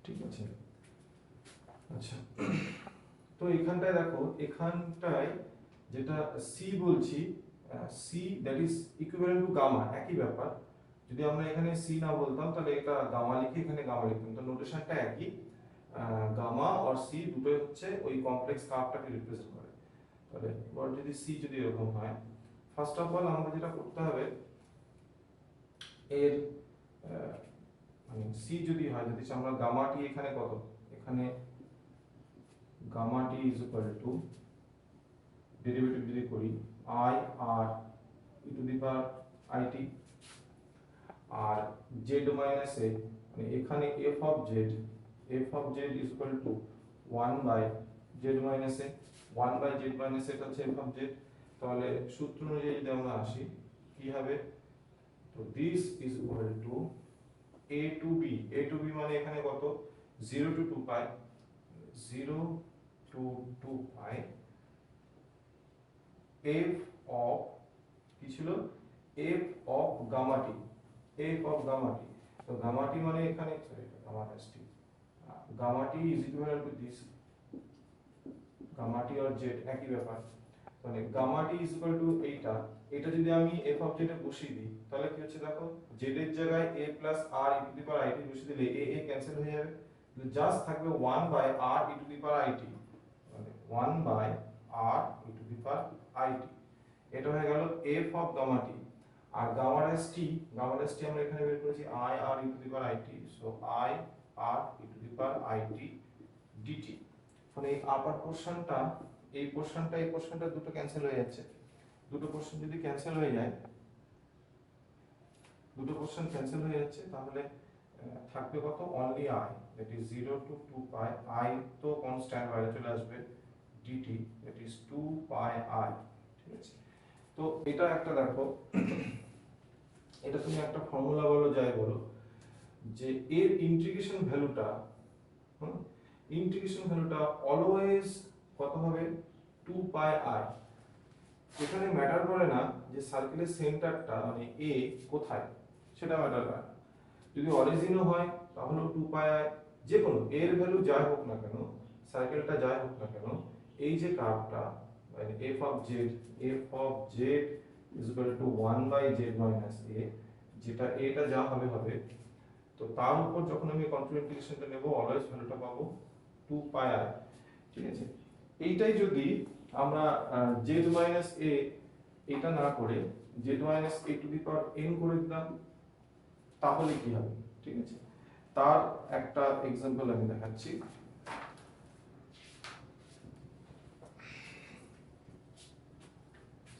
ঠিক আছে। আচ্ছা, তো এখানটায় দেখো, এখানটায় যেটা সি বলছি, C that is equivalent to gamma, একই ব্যাপার। যদি আমরা এখানে সি না বলতাম তাহলে এটা গামা লিখে এখানে গামা লিখতাম, তো নোটেশনটা একই। গামা আর সি দুটোই হচ্ছে ওই কমপ্লেক্স কার্ভটাকে রিপ্রেজেন্ট করে। তাহলে এবার যদি সি যদি এরকম হয়, ফার্স্ট অফ অল আমাদের যেটা করতে হবে, এর মানে সি যদি হয়, যদি আমরা গামাটি এখানে কত, এখানে গামাটি ইজ ইকুয়াল টু, ডেরিভেটিভ যদি করি i r e to the power it, আর জেড মাইনাস এ মানে এখানে f of z is equal to 1 by z minus a, 1 by z minus এটা হচ্ছে এফ অফ জেড। তাহলে সূত্র অনুযায়ী যদি আমরা আসি কি হবে, তো this is equal to a to b মানে এখানে কত, 0 to 2 pi, 0 to 2 pi f of কি ছিল, এফ অফ গামাটি, এফ অফ গামাটি। তো গামাটি মানে এখানে সরি গামাটি, গামাটি ইজ ইকুইভ্যালেন্ট টু দিস, গামাটি আর জেড একই ব্যাপার। মানে গামাটি ইজ ইকুয়াল টু এইটা, এটা যদি আমি এফ অফ জেড এ বসিয়ে দিই তাহলে কি হচ্ছে দেখো, জেড এর জায়গায় a plus r e to the power it বসিয়ে দিলে a ক্যান্সেল হয়ে যাবে, জাস্ট থাকবে 1 by r e to the power it, মানে 1 by r e to the power it. এটা হয়ে গেল f অফ গামাটি। আর গামা ড্যাশ টি আমরা এখানে বের করেছি i r e to the power it, so i r e to the power it dt. মানে এই আপার পোরশনটা, এই পোরশনটা দুটো ক্যান্সেল হয়ে যাচ্ছে, দুটো পোরশন যদি ক্যান্সেল হয়ে যায়, তাহলে থাকবে কত, only i, that is 0 to 2 pi, i তো কনস্ট্যান্ট বাইরে চলে আসবে, dt that is 2 pi i। ঠিক আছে, তো এটা একটা দেখো, এটা তুমি একটা ফর্মুলা বলো যাই বলো, যে এর ইন্টিগ্রেশন ভ্যালুটা অলওয়েজ কত হবে, 2 পাই i। এখানে ম্যাটার করে না যে সার্কেলের সেন্টারটা মানে a কোথায়, সেটা ম্যাটার করে না। যদি অরিজিনও হয় তাহলেও 2 পাই i, যে কোনো এর ভ্যালু যাই হোক না কেন, সার্কেলটা যাই হোক না কেন, এই যে কার্ভটা মানে f of z is equal to 1 by z minus a, যেটা এটা যা হবে হবে, তো তার উপর যখন আমি কন্ট্রোল ইন্টিগ্রেশনটা নেব অলওয়েজ ভ্যালুটা পাবো 2 পাই i। ঠিক আছে, এইটাই যদি আমরা z মাইনাস a এটা না করে z minus a two the power n করে দিতাম তাহলে কি হবে। ঠিক আছে, তার একটা एग्जांपल আমি দেখাচ্ছি।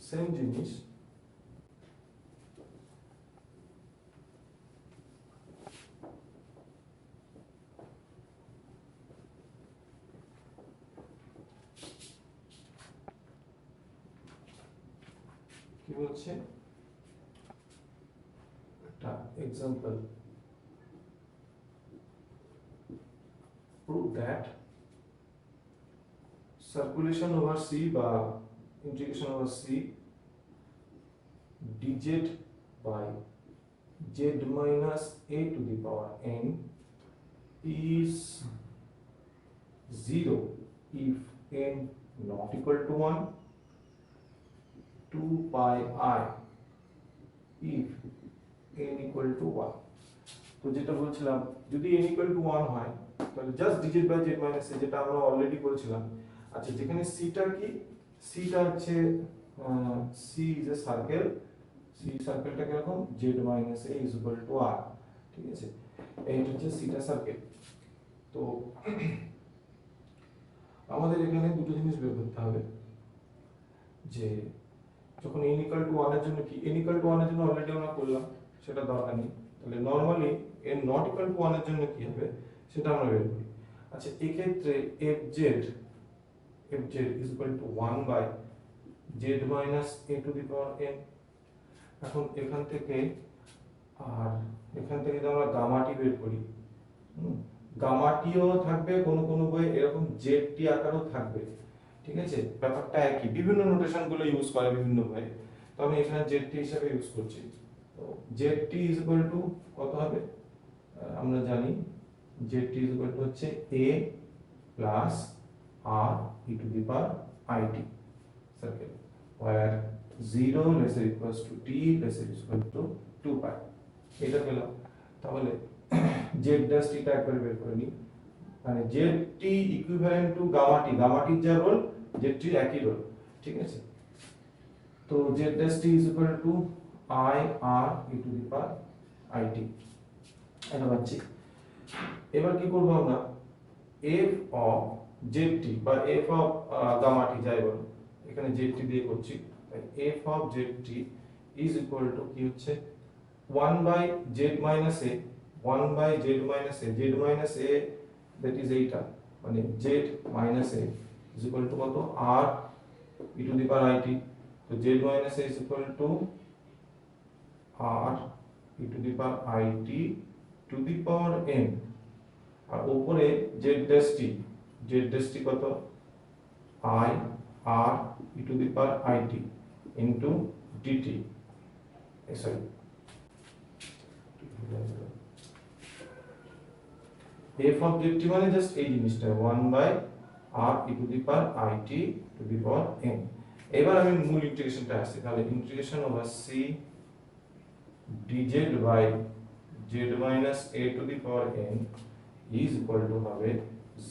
সেম জিনিস, কি বলছে একটা example, prove that circulation over c বা integration over c dz by z minus a to the power n is 0 if n not equal to 1, 2 pi I if n equal to 1। তো যেটা বলছিলাম, যদি n equal to 1 হয় তাহলে just dz by z minus a, যেটা আমরা already করেছিলাম। আচ্ছা, যেখানে c টা কি, c টা হচ্ছে c is a circle, c সার্কেলটা কিরকম, z minus a is equal to r। ঠিক আছে, এইটা হচ্ছে c টা সার্কেল। তো আমাদের এখানে দুটো জিনিস বের করতে হবে, যে যখন n equal to 1 এর জন্য কি, n equal to 1 এর জন্য অলরেডি আমরা করলাম, সেটা দরকার নেই। তাহলে normally n not equal to 1 এর জন্য কি হবে সেটা আমরা বের করি। আচ্ছা, এই ক্ষেত্রে fz is equal to 1 by z minus a to the power n। এখন এখান থেকে যদি আমরা গামাটি বের করি, গামাটিও থাকবে কোন কোন বই এরকম জেড আকারেও থাকবে। ঠিক আছে, ব্যাপারটা একই, বিভিন্ন নোটেশন গুলো ইউজ করে বিভিন্ন বইয়ে, তো আমি এখানে জেড হিসেবে ইউজ করছি। তো জেড ইজ ইকুয়াল টু কত হবে, আমরা জানি জেডটি ইজ ইকুয়াল টু হচ্ছে a plus r e to the power it circle where 0 lesser equals to t lesser equal to 2 pi এটা পেলাম। তাহলে z dash t টা একবার বের করে নিই, মানে zt equivalent to gamma T যা রোল zt এর একই রোল, ঠিক আছে। তো z dash t is equal to I r e to the power it এটা পাচ্ছি। এবার কি করব আমরা f of zt বা f of গামা টি যাই বলো, এখানে zt দিয়ে করছি, তাই f of zt is equal to কি হচ্ছে 1 by z minus a 1 by z minus a that is এইটা, মানে z minus a is equal to কত r e to the power it, তো z minus a is equal to r e to the power it to the power n, আর উপরে z dash t কত I r e to the power it into dt, sorry f of zt মানে just এই জিনিসটা 1 by r e to the power it to the power n। এবার আমি মূল ইন্টিগ্রেশনটা আসছে, তাহলে integration over c dz by z minus a to the power n is equal to হবে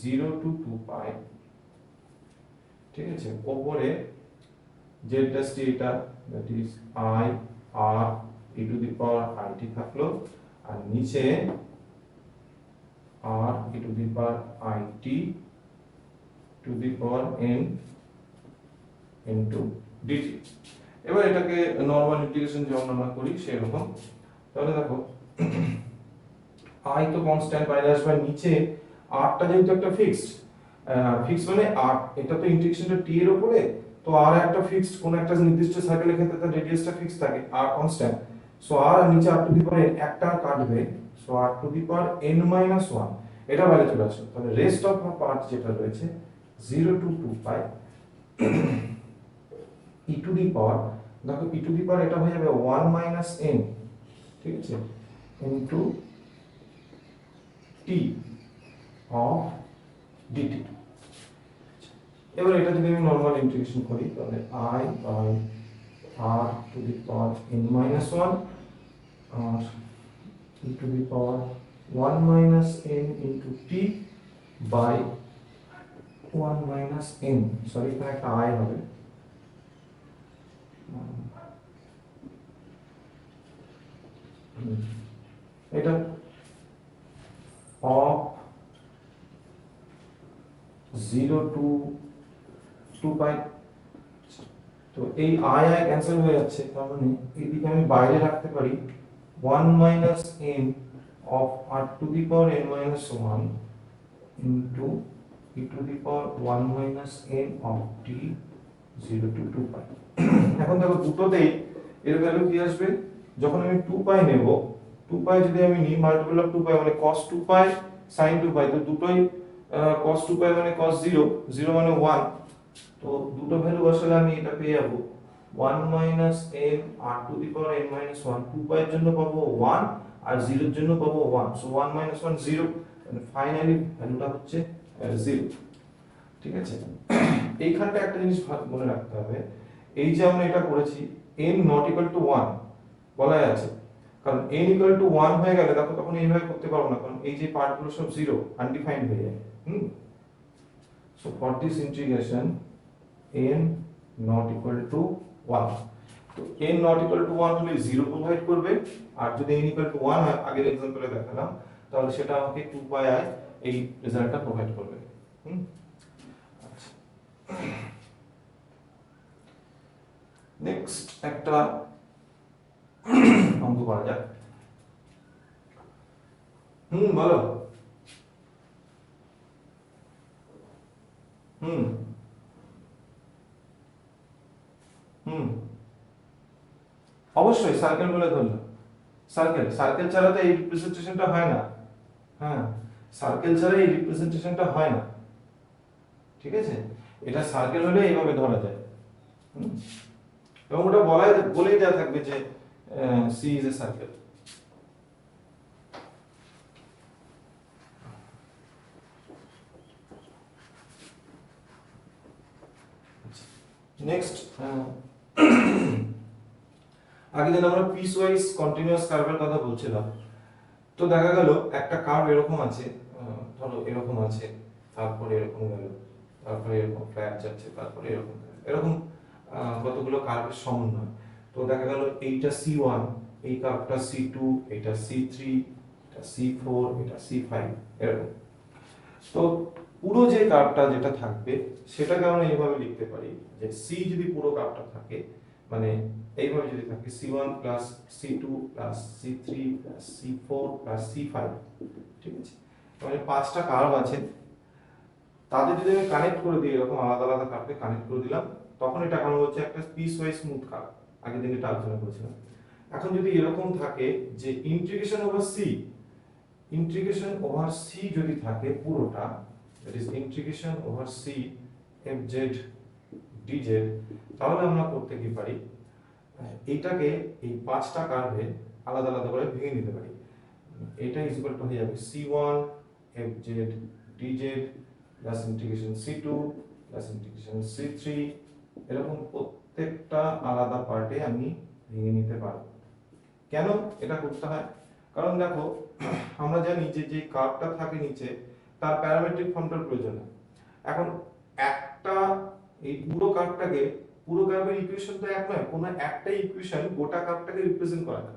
0 to 2 pi, ঠিক আছে। উপরে z dash t এটা that is I r e to the power it থাকলো, আর নিচে r e to the power it to the power n into dt। এবার এটাকে normal integration যেমন আমরা করি সেরকম, তাহলে দেখো i তো কনস্ট্যান্ট বাইরে আসবে, নিচে r টা যেহেতু একটা ফিক্সড মানে r এটা তো ইন্টিগ্রেশনটা t এর উপরে, তো r একটা ফিক্সড কোন একটা নির্দিষ্ট সার্কেলের ক্ষেত্রে তার রেডিয়াসটা ফিক্সড থাকে, r কনস্ট্যান্ট, সো r আর নিচে r two the power n একটা কাটবে, so r two the power n minus 1 এটা বাইরে চলে আসলো। তাহলে রেস্ট অফ পার্ট যেটা রয়েছে 0 to 2 pi e to the power, দেখো e টু দি পাওয়ার এটা হয়ে যাবে 1 minus n, ঠিক আছে, into t of dt। এবার এটা যদি আমি নরমাল ইন্টিগ্রেশন করি তাহলে I by r to the power n minus 1 r e to the power 1 minus n into t by 1 minus n, sorry এখানে একটা I হবে, এটা of 0 to 2 pi, তো এই i ক্যান্সেল হয়ে যাচ্ছে, তার মানে এদিকে আমি বাইরে রাখতে পারি 1 minus n of r to the power n minus 1 into e to the power 1 minus n of t 0 to 2 pi। এখন দেখো দুটোতেই এর ভ্যালু কি আসবে, যখন আমি 2 pi নেব, 2 pi যদি আমি নিই মাল্টিপল অফ 2 pi মানে cos 2 pi sin 2 pi, তো দুটোই cos 2 pi মানে cos 0 0 মানে 1, তো দুটো ভ্যালু বসালে আমি এটা পেয়ে যাব 1 minus n r to the power n minus 1, 2 pi এর জন্য পাবো 1 আর 0 এর জন্য পাবো 1, সো 1 minus 1 0, মানে ফাইনালি ভ্যালুটা হচ্ছে 0, ঠিক আছে। এইখানটা একটা জিনিস মনে রাখতে হবে, এই যে আমরা এটা করেছি n not equal to 1 বলাই আছে, কারণ n equal to 1 হয়ে গেলে দেখো তখন এইভাবে করতে পারবো না, কারণ এই যে পার্টগুলো সব 0 আনডিফাইন্ড হয়ে যায়। So for this integration n not equal to 1, তো n not equal to 1 হলে 0 প্রোভাইড করবে, আর যদি n equal to 1 হয় আগের एग्जांपले দেখালাম, তাহলে সেটা আমাকে 2 pi i এই রেজাল্টটা প্রোভাইড করবে। আচ্ছা, নেক্সট একটা অঙ্ক করা যাক। বলো। অবশ্যই সার্কেল বলে ধরলাম, সার্কেল ছাড়া তো এই রিপ্রেজেন্টেশনটা হয় না, হ্যাঁ সার্কেল ছাড়া এই রিপ্রেজেন্টেশনটা হয় না, ঠিক আছে, এটা সার্কেল হলে এইভাবে ধরা যায়, এবং ওটা বলেই দেওয়া থাকবে যে C is a circle। Next আগে যেন আমরা পিস ওয়াইজ কন্টিনিউয়াস কার্ভের কথা বলছিলাম। তো দেখা গেল একটা কার্ভ এরকম আছে, ধরো এরকম আছে, তারপরে এরকম গেল, তারপরে এরকম ফ্ল্যাট যাচ্ছে, তারপরে এরকম এরকম কতগুলো কার্ভের সমন্বয়। তো দেখা গেল এইটা C1, এই কার্ভটা C2, এটা C3, এটা C4, এটা C5 এরকম। তো পুরো যে কার্ভটা যেটা থাকবে সেটাকে আমরা এইভাবে লিখতে পারি যে C যদি পুরো কার্ভটা থাকে, মানে এইভাবে যদি থাকে C1 plus C2 plus C3 plus C4 plus C5, ঠিক আছে? মানে পাঁচটা কার্ভ আছে, তাদের যদি আমি কানেক্ট করে দিই, এরকম আলাদা আলাদা কার্ভকে কানেক্ট করে দিলাম, তখন এটা কারণ হচ্ছে একটা পিস ওয়াইজ স্মুথ কার্ভ। আগের দিন এটা আলোচনা করেছিলাম। এখন যদি এরকম থাকে যে integration over C, integration over C যদি থাকে পুরোটা, that is integration over C fz dz, তাহলে আমরা করতে কি পারি, এইটাকে এই পাঁচটা কার্ভে আলাদা আলাদা করে ভেঙে নিতে পারি। এটা ইজ ইকুয়াল টু হয়ে যাবে C1 fz dz plus integration C2 plus integration C3, এরকম প্রত্যেকটা আলাদা পার্টে আমি ভেঙে নিতে পারবো। কেন এটা করতে হয়? কারণ দেখো আমরা জানি যে যে কার্ভটা থাকে নিচে তার প্যারামেট্রিক ফর্মটার প্রয়োজন হয়। এখন একটা এই পুরো কার্ভটাকে, পুরো কার্ভের ইকুয়েশন তো এক নয়, কোনো একটা ইকুয়েশন গোটা কার্ভটাকে রিপ্রেজেন্ট করে না।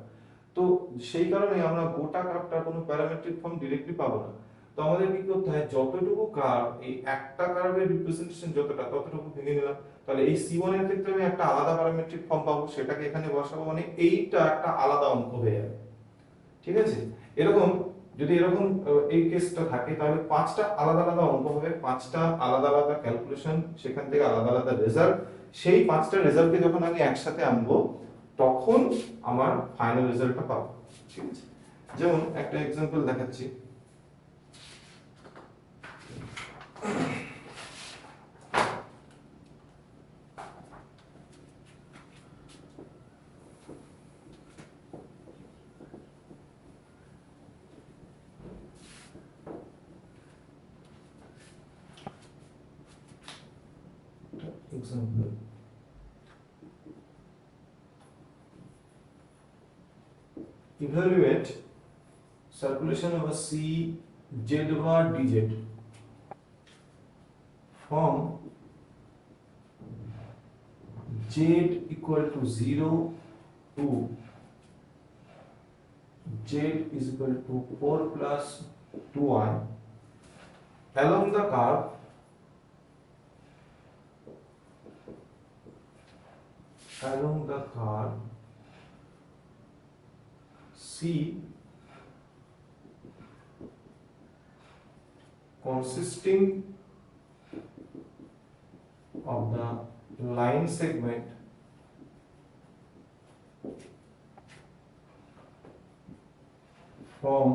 তো সেই কারণে আমরা গোটা কার্ভটার কোনো প্যারামেট্রিক ফর্ম डायरेक्टली পাবো না। তো আমাদের কি করতে হয়, যতটুকু কার্ভ, এই একটা কার্ভের রিপ্রেজেন্টেশন যতটা, ততটুকু ভেঙে নিলাম। তাহলে এই C1 এর ক্ষেত্রে আমি একটা আলাদা প্যারামেট্রিক ফর্ম পাবো, সেটাকে এখানে বসাবো, মানে এইটা একটা আলাদা অঙ্ক হয়ে যাবে। ঠিক আছে? এরকম যদি এরকম এই কেসটা থাকে, তাহলে পাঁচটা আলাদা আলাদা অঙ্ক হবে, পাঁচটা আলাদা আলাদা ক্যালকুলেশন, সেখান থেকে আলাদা আলাদা রেজাল্ট। সেই পাঁচটা রেজাল্টকে যখন আমি একসাথে আনবো, তখন আমার ফাইনাল রেজাল্টটা পাবো। ঠিক আছে? যেমন একটা एग्जांपल দেখাচ্ছি। Example evaluate circulation over C z bar dz from z equal to 0 to z is equal to 4 plus 2y along the curve C consisting of the line segment from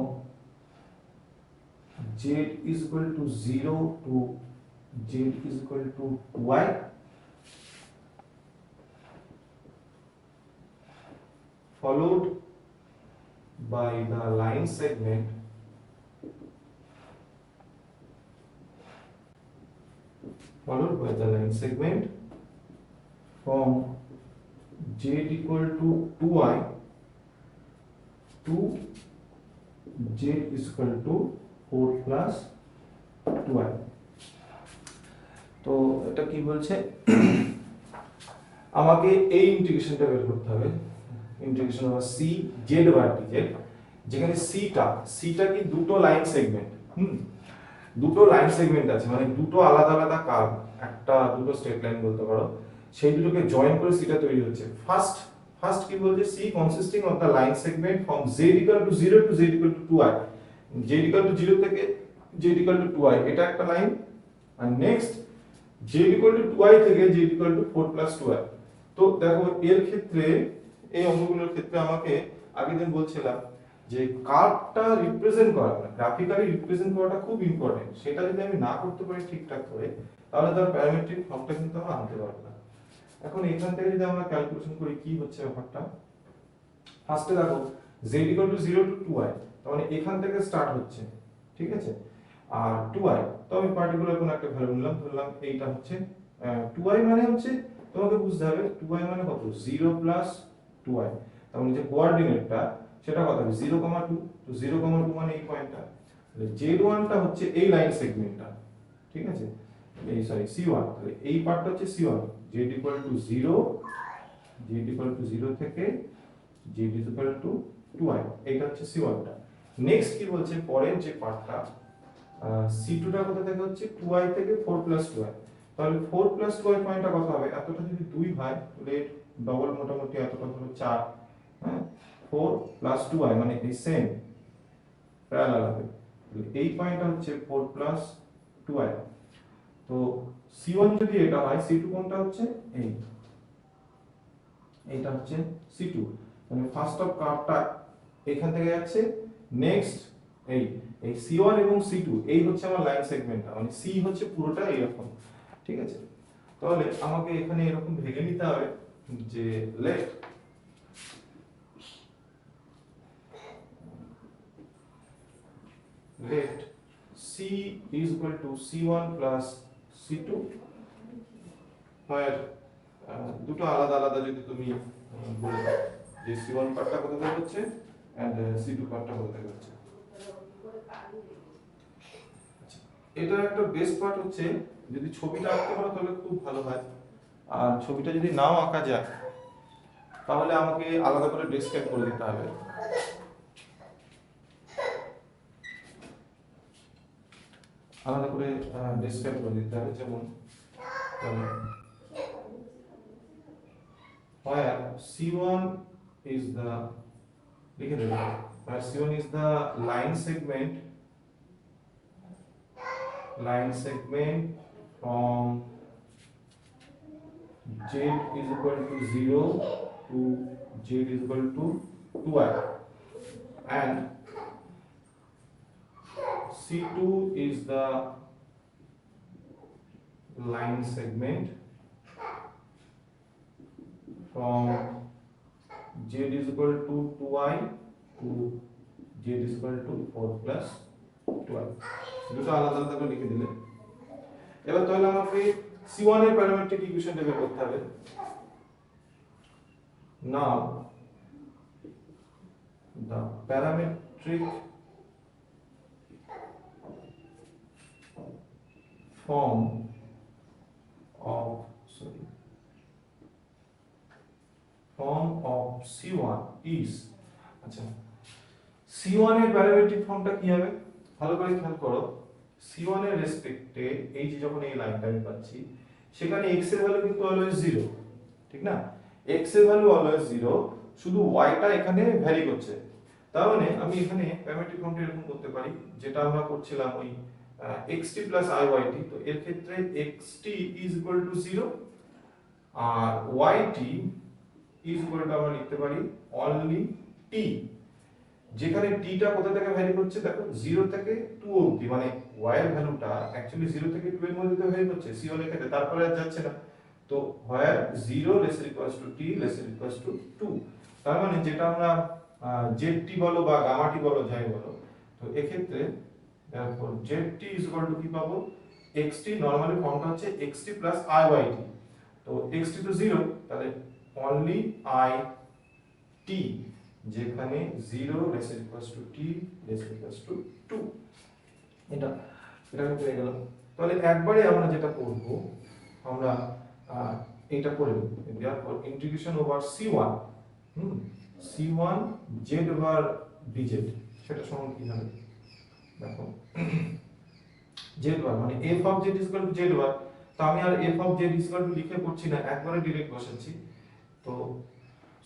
z is equal to 0 to z is equal to y followed by the line segment from z equal to 2y to z is equal to 4 plus 2y। তো এটা কি বলছে, আমাকে এই ইন্টিগ্রেশনটা বের করতে হবে, integration of c z bar dz, যেখানে সিটা কি দুটো লাইন সেগমেন্ট, দুটো লাইন সেগমেন্ট আছে, মানে দুটো আলাদা আলাদা কার্ভ, একটা দুটো স্ট্রেট লাইন বলতে পারো, সেই দুটোকে জয়েন করে সিটা তৈরি হচ্ছে। ফার্স্ট কি বলছে, c consisting of the line segment from z equal to 0 to z equal to 2i, z equal to 0 থেকে z ইকুয়াল টু 2i, এটা একটা লাইন। আর next z equal to 2i থেকে z equal two 4 plus 2i। তো দেখো এর ক্ষেত্রে, এই অঙ্কগুলোর ক্ষেত্রে আমাকে আগের দিন বলছিলাম যে কার্ভটা রিপ্রেজেন্ট করা, গ্রাফিক্যালি রিপ্রেজেন্ট করাটা খুব ইম্পর্টেন্ট। সেটা যদি আমি না করতে পারি ঠিকঠাক করে, তাহলে তার প্যারামেট্রিক ফর্মটা কিন্তু আমরা আনতে পারবো না। এখন এখান থেকে যদি আমরা ক্যালকুলেশন করি কি হচ্ছে ব্যাপারটা, ফার্স্টে দেখো z equal to 0 two 2i, তার মানে এখান থেকে স্টার্ট হচ্ছে, ঠিক আছে? আর 2i, তো আমি পার্টিকুলার কোন একটা ভ্যালু নিলাম, ধরলাম এইটা হচ্ছে 2i, মানে হচ্ছে তোমাকে বুঝতে হবে 2y মানে কত 0 প্লাস 2y, তার মানে যে কোঅর্ডিনেটটা সেটা কত হবে 0,2, তো 0,2 মানে এই পয়েন্টটা, তাহলে z1 টা হচ্ছে এই লাইন সেগমেন্টটা, ঠিক আছে, এই সরি c1, তাহলে এই পার্টটা হচ্ছে c1, z equal to 0, z equal to 0 থেকে z ইকুয়াল টু 2y, এটা হচ্ছে c1 টা। নেক্সট কি বলছে পরের যে পার্টটা, c2 টা কোথা থেকে হচ্ছে 2y থেকে 4 প্লাস 2y, তাহলে 4 প্লাস 2y পয়েন্টটা কত হবে, এতটা যদি 2 হয় তাহলে ডবল মোটামুটি এতটা হলো 4, হ্যাঁ 4 প্লাস 2y মানে এই সেম প্যারালাল হবে, তাহলে এই পয়েন্টটা হচ্ছে 4 প্লাস 2y। তো c1 যদি এটা হয় c2 কোনটা হচ্ছে এইটা হচ্ছে c2, মানে ফার্স্ট অফ কার্ভটা এখান থেকে যাচ্ছে, নেক্সট এই এই c1 এবং c2 এই হচ্ছে আমার লাইন সেগমেন্টটা, মানে c হচ্ছে পুরোটা এরকম, ঠিক আছে। তাহলে আমাকে এখানে এরকম ভেঙে নিতে হবে যে late c is equal to c1 plus c2, where দুটো আলাদা আলাদা যদি তুমি বলে দাও যে c1 পার্টটা কোথা থেকে হচ্ছে এন্ড c2 পার্টটা কোথা থেকে হচ্ছে। এটা একটা বেস্ট পার্ট হচ্ছে যদি ছবিটা আঁকতে পারো তাহলে খুব ভালো হয়, আর ছবিটা যদি নাও আঁকা যায় তাহলে আমাকে আলাদা করে ডেসক্রাইব করে দিতে হবে। আলাদা করে ডেসক্রাইব করে দিতে হবে, যেমন where c1 is the লিখে দেব, where c1 is the line segment from z is equal to 0 to z is equal to 2y, and c2 is the line segment from z is equal to 2y to z is equal to 4 plus 12, দুটো আলাদা আলাদা করে লিখে দিলে। এবার তাহলে আমাকে c1 এর প্যারামেট্রিক ইকুয়েশনটা বের করতে হবে। নাও the parametric form of c1 is, আচ্ছা c1 এর প্যারামেট্রিক ফর্মটা কি হবে ভালো করে খেয়াল করো। c1 এর রেসপেক্টে এই যে যখন এই লাইনটা আমি পাচ্ছি সেখানে x এর ভ্যালু কিন্তু অলওয়েজ 0, ঠিক না, x এর ভ্যালু অলওয়েজ 0, শুধু y টা এখানে ভ্যারি করছে। তার মানে আমি এখানে প্যারামেট্রিক ফর্মটা এরকম করতে পারি যেটা আমরা করছিলাম ওই xt plus iyt, তো এর ক্ষেত্রে xt is equal to 0 R yt is equal to আমরা লিখতে পারি only t, যেখানে t টা কোথা থেকে ভ্যারি করছে দেখো 0 থেকে 2 অবধি, মানে y এর ভ্যালুটা অ্যাকচুয়ালি 0 থেকে 2 এর মধ্যে তো ভ্যারি করছে c হলে ক্ষেত্রে, তারপরে আর যাচ্ছে না, তো where 0 less or equals to t less or equals to 2, তার মানে যেটা আমরা zt বলো বা গামা t বলো যাই বলো, তো এই ক্ষেত্রে therefore zt is equal to কি পাবো xt, নরমালি ফর্মটা হচ্ছে xt plus iyt, তো xt তো 0 তাহলে only I t, যেখানে 0 less or equals to t less or equals to 2, এটা পেয়ে গেলাম। তাহলে একবারে আমরা যেটা করব আমরা এটা করে নেব, therefore integration over c1 c1 z over dz, সেটা সমান কি হবে দেখো z বার মানে f of z is equal to z বার, তো আমি আর f of z is equal to লিখে করছি না, একবারে ডাইরেক্ট বসাচ্ছি। তো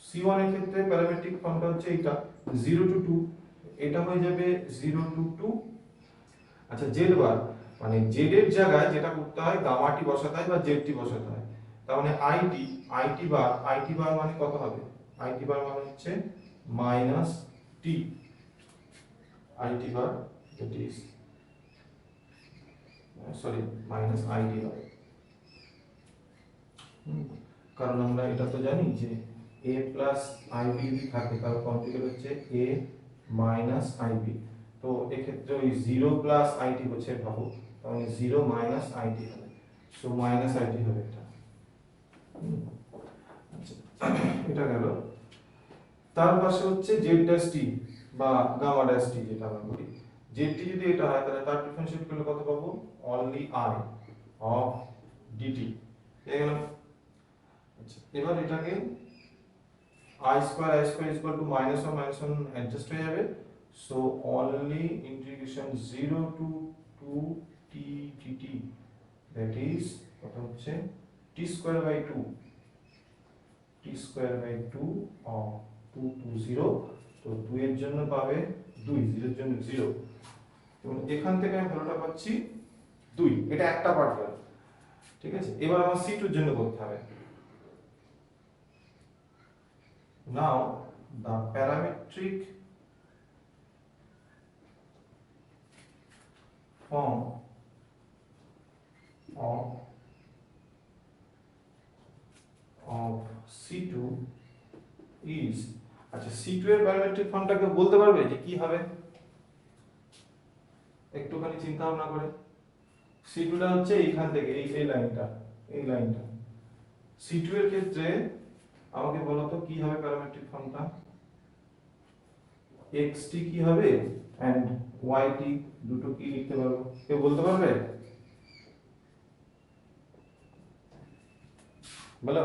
c1 এর ক্ষেত্রে প্যারামেট্রিক ফর্মটা হচ্ছে এটা 0 to 2, এটা হয়ে যাবে 0 to 2। আচ্ছা z বার মানে z এর জায়গায় যেটা করতে হয় গামা টি বসাতে হয় বা zt বসাতে হয়, তার মানে it বার মানে কত হবে, it বার মানে হচ্ছে minus t, it bar that is sorry minus it বার, কারণ আমরা এটা তো জানি যে a প্লাস ib যদি থাকে তাহলে কমপ্লিকেট হচ্ছে a মাইনাস ib, তো এই ক্ষেত্রে ওই 0 প্লাস it হচ্ছে ভাবো, তাহলে 0 মাইনাস it হবে, সো মাইনাস it হবে এটা। এটা গেল। তার পাশে হচ্ছে জেড ড্যাশ টি বা গামা ড্যাশ টি যেটা আমরা বলি। জেড টি যদি এটা হয় তাহলে তার ডিফারেন্সিয়েট করলে কত পাবো? Only I of DT. পেয়ে গেলাম। আচ্ছা, এবার এটাকে I square is equal to -1 adjust হয়ে যাবে। So only integration 0 to 2 t dt, that is কত হচ্ছে t square by 2 of 2 to 0। তো 2 এর জন্য পাবে 2, 0 এর জন্য 0, এবং এখান থেকে আমি ভ্যালুটা পাচ্ছি 2। এটা একটা পার্ট গেল, ঠিক আছে। এবার আমার c2 এর জন্য করতে হবে। Now the parametric form of C2 is, আচ্ছা C2 এর প্যারামেট্রিক ফর্মটাকে বলতে পারবে যে কি হবে? একটুখানি চিন্তা ভাবনা করে। C2 টা হচ্ছে এইখান থেকে এই লাইনটা, C2 এর ক্ষেত্রে আমাকে বলো তো কি হবে প্যারামেট্রিক ফর্মটা? xt কি হবে এন্ড yt দুটো কি লিখতে পারবো? কেউ বলতে পারবে? বলো।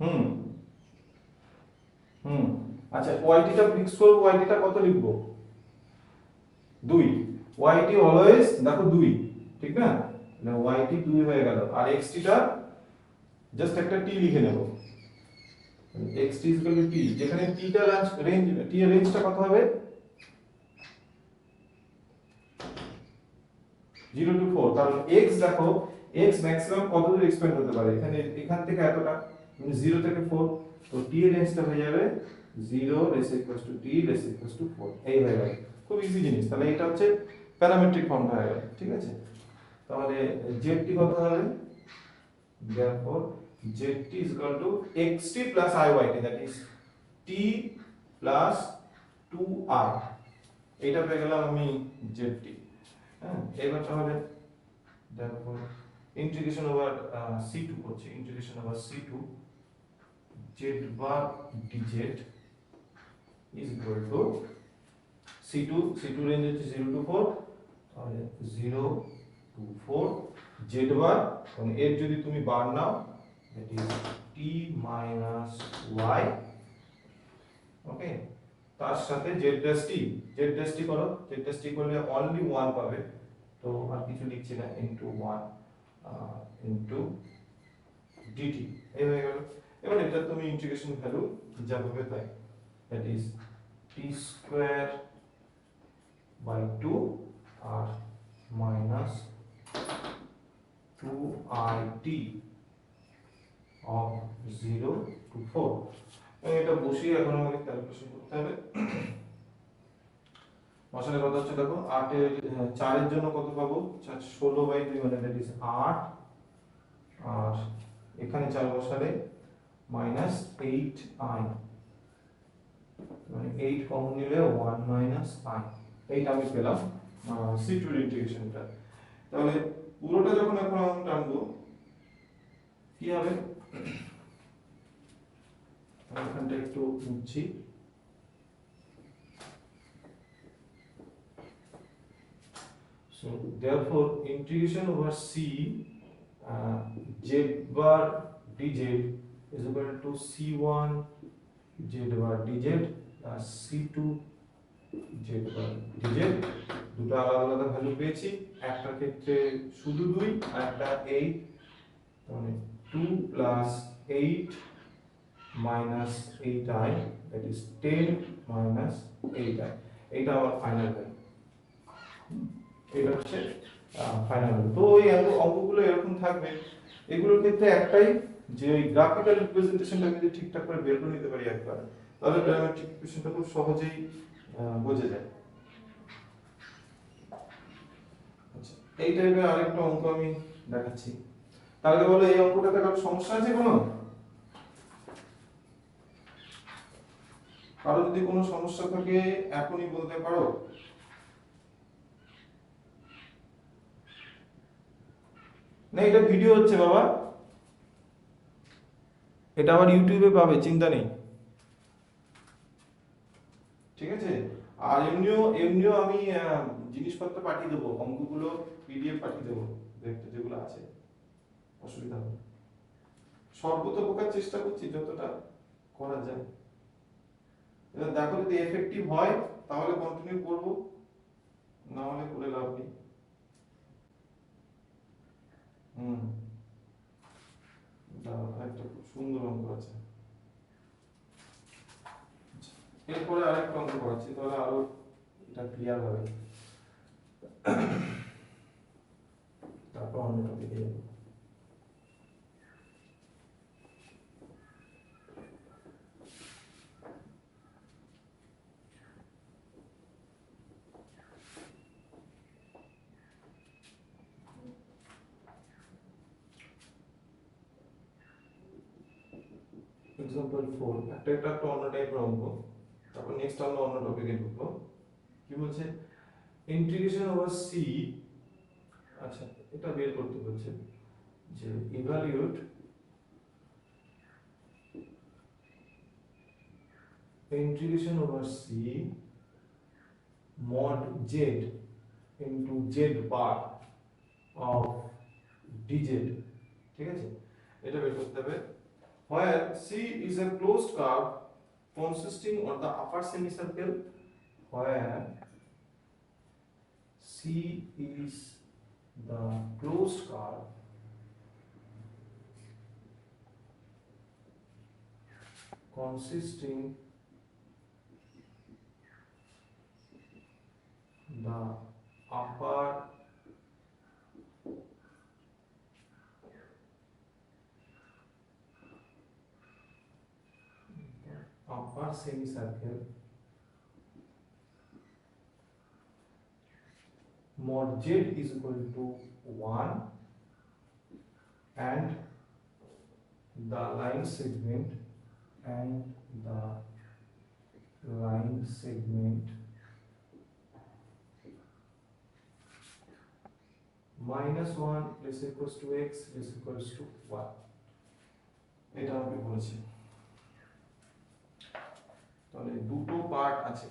হুম হুম আচ্ছা, yt টা ফিক্স করব, yt টা কত লিখবো? 2। yt অলওয়েজ দেখো 2, ঠিক না? না, yt 2 হয়ে গেল, আর xt টা জাস্ট একটা t লিখে নেব। xt t, যেখানে t টা রেঞ্জ, t এর রেঞ্জটা কত হবে? 0 to 4, কারণ x দেখো x ম্যাক্সিমাম কত দূর এক্সপ্যান্ড হতে পারে, এখান থেকে এতটা, মানে 0 থেকে 4। তো t এর রেঞ্জটা হয়ে যাবে 0 less equals to t less equals to 4, এই হয়ে গেল। খুব ইজি জিনিস। তাহলে এটা হচ্ছে প্যারামেট্রিক ফর্মটা হয়ে গেল, ঠিক আছে। তাহলে zt কত হবে? therefore zt is equal to xt plus iyt, that is t plus 2i, এটা পেয়ে গেলাম আমি zt। হ্যাঁ, এবার তাহলে therefore integration over c2 করছি, integration over c2 z bar dz is equal to c2 range হচ্ছে 0 to 4, তাহলে 0 to 4 z বার, মানে এর যদি তুমি বার নাও that is t minus y, ওকে। তার সাথে z dash t করো, z dash t করলে only 1 পাবে, তো আর কিছু লিখছি না, into 1 into dt, এই হয়ে গেল। এবার এটা তুমি ইন্টিগ্রেশন ভ্যালু যা হবে তাই, that is t square by 2 R minus 2it of 0 to 4। এটা বসিয়ে এখন আমাকে ক্যালকুলেশন করতে হবে। বসালে কত হচ্ছে দেখো, 8 এর 4 এর জন্য কত পাবো? 16 বাই 2, মানে দ্যাট ইজ 8, আর এখানে 4 বসালে minus 8i, মানে 8 কমন নিলে 1 minus i, এইটা আমি পেলাম c2 এর ইন্টিগ্রেশনটা। তাহলে পুরোটা যখন এখন আমি টানবো কি হবে? এখানটা একটু মুছছি। So therefore integration over c z bar dz is equal to c1 z bar dz plus c2 z bar dz। দুটো আলাদা আলাদা ভ্যালু পেয়েছি, একটা ক্ষেত্রে শুধু 2 আর একটা 8, মানে 2 plus 8 minus 8i, that is 10 minus 8i, এইটা আমার ফাইনাল ভ্যালু। এটা হচ্ছে ফাইনাল ভ্যালু। তো এই অঙ্কগুলো এরকম থাকবে। এগুলোর ক্ষেত্রে একটাই, যে ওই গ্রাফিক্যাল রিপ্রেজেন্টেশনটা যদি ঠিকঠাক করে বের করে নিতে পারি একবার, তাহলে প্যারামেট্রিক ইকুয়েশনটা খুব সহজেই বোঝা যায়। আচ্ছা, এই টাইপের আরেকটা অঙ্ক আমি দেখাচ্ছি। তাহলে বলো এই অঙ্কটাতে কারো সমস্যা আছে কোনো? কারো যদি কোনো সমস্যা থাকে এখনই বলতে পারো। না এটা ভিডিও হচ্ছে বাবা, এটা আবার ইউটিউবে পাবে, চিন্তা নেই, ঠিক আছে। আর এমনিও আমি জিনিসপত্র পাঠিয়ে দেবো, অঙ্কগুলো পিডিএফ পাঠিয়ে দেবো, দেখতে যেগুলো আছে, অসুবিধা হবে না। সর্বতোপ্রকার চেষ্টা করছি যতটা করা যায়। এবার দেখো যদি এফেক্টিভ হয় তাহলে কন্টিনিউ করব, না হলে করে লাভ নেই। হুম, দাঁড়াও, একটা খুব সুন্দর অঙ্ক আছে, এরপরে আরেকটা অঙ্ক করাচ্ছি, তাহলে আরো এটা ক্লিয়ার হবে, তারপর অন্য টপিকে যাবো। এক্সাম্পল 4, একটা অন্য টাইপের অঙ্ক, তারপর নেক্সট আমরা অন্য টপিকে ঢুকবো। কি বলছে, ইন্টিগ্রেশন ওভার সি, আচ্ছা এটা বের করতে বলছে যে evaluate integration over c mod z into z bar of dz, ঠিক আছে, এটা বের করতে হবে। where c is a closed curve consisting of the upper semicircle, where c is the closed curve consisting the upper semicircle mod z is equal to 1 and the line segment minus 1 less equals to x less equals to y, এটা আমি বলেছি। তাহলে দুটো part আছে,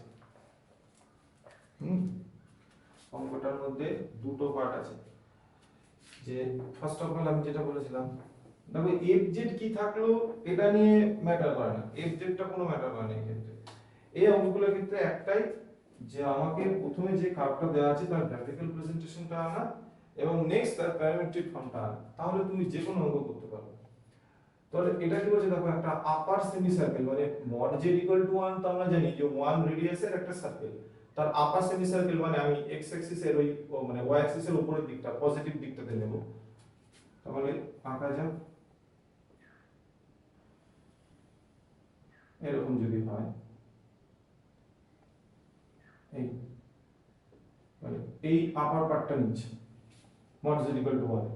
অঙ্কটার মধ্যে দুটো part আছে। যে ফার্স্ট অফ অল আমি যেটা বলেছিলাম, দেখো এফ জেড কি থাকলো এটা নিয়ে ম্যাটার করে না, এফ জেডটা কোনো ম্যাটার করে না এই ক্ষেত্রে। এই অঙ্কগুলোর ক্ষেত্রে একটাই, যে আমাকে প্রথমে যে কার্ভটা দেওয়া আছে তার গ্রাফিক্যাল প্রেজেন্টেশনটা আনা এবং নেক্সট তার প্যারামেট্রিক ফর্মটা আনা, তাহলে তুমি যে কোনো অঙ্ক করতে পারবে। তাহলে এটা কি বলছে দেখো, একটা আপার সেমি সার্কেল মানে মড জেড ইকুয়াল টু 1, তো আমরা জানি যে 1 রেডিয়াসের একটা সার্কেল, তার আপার সেমি সার্কেল মানে আমি এক্স অ্যাক্সিস এর ওই মানে ওয়াই অ্যাক্সিস এর উপরের দিকটা পজিটিভ দিকটাতে নেব। তাহলে আঁকা যাক, এরকম যদি হয়, এই মানে এই আপার পার্টটা নিচ্ছে মড জেড ইকুয়াল টু 1।